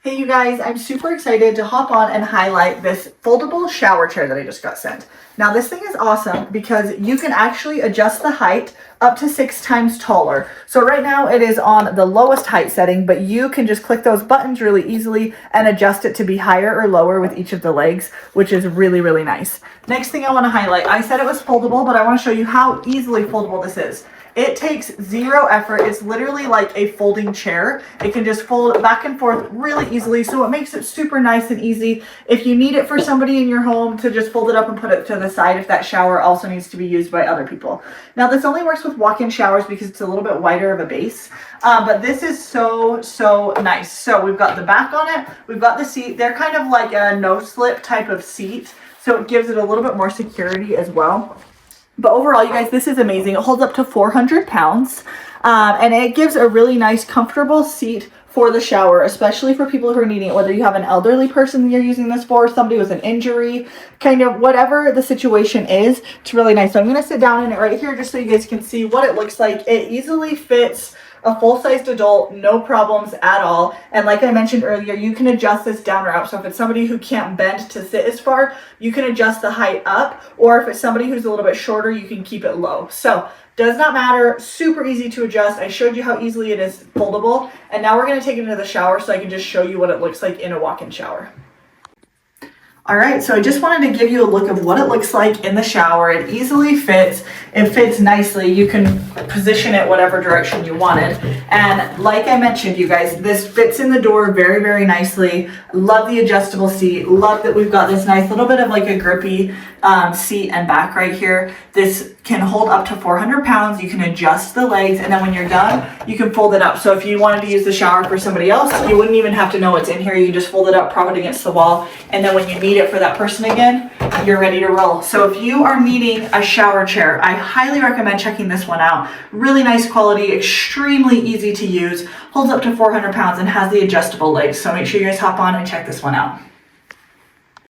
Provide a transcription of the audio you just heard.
Hey you guys, I'm super excited to hop on and highlight this foldable shower chair that I just got sent. Now this thing is awesome because you can actually adjust the height up to 6 times taller. So right now it is on the lowest height setting, but you can just click those buttons really easily and adjust it to be higher or lower with each of the legs, which is really, really nice. Next thing I want to highlight, I said it was foldable, but I want to show you how easily foldable this is. It takes zero effort. It's literally like a folding chair. It can just fold back and forth really easily, so it makes it super nice and easy. If you need it for somebody in your home to just fold it up and put it to the side if that shower also needs to be used by other people. Now this only works with walk-in showers because it's a little bit wider of a base, but this is so nice. So we've got the back on it, we've got the seat. They're kind of like a no-slip type of seat, so it gives it a little bit more security as well. But overall, you guys, this is amazing. It holds up to 400 pounds, and it gives a really nice, comfortable seat for the shower, especially for people who are needing it, whether you have an elderly person you're using this for, somebody with an injury, kind of whatever the situation is. It's really nice. So I'm going to sit down in it right here just so you guys can see what it looks like. It easily fits a full-sized adult, no problems at all. And like I mentioned earlier, you can adjust this down or up. So if it's somebody who can't bend to sit as far, you can adjust the height up. Or if it's somebody who's a little bit shorter, you can keep it low. So does not matter, super easy to adjust. I showed you how easily it is foldable. And now we're gonna take it into the shower so I can just show you what it looks like in a walk-in shower. All right, so I just wanted to give you a look of what it looks like in the shower. It easily fits. It fits nicely. You can position it whatever direction you wanted. And like I mentioned, you guys, this fits in the door very, very nicely. Love the adjustable seat. Love that we've got this nice little bit of like a grippy seat and back right here. This can hold up to 400 pounds. You can adjust the legs, and then when you're done, you can fold it up. So if you wanted to use the shower for somebody else, you wouldn't even have to know it's in here. You can just fold it up, prop it against the wall, and then when you need it for that person again, you're ready to roll. So if you are needing a shower chair, I highly recommend checking this one out. Really nice quality, extremely easy to use, holds up to 400 pounds, and has the adjustable legs. So make sure you guys hop on and check this one out.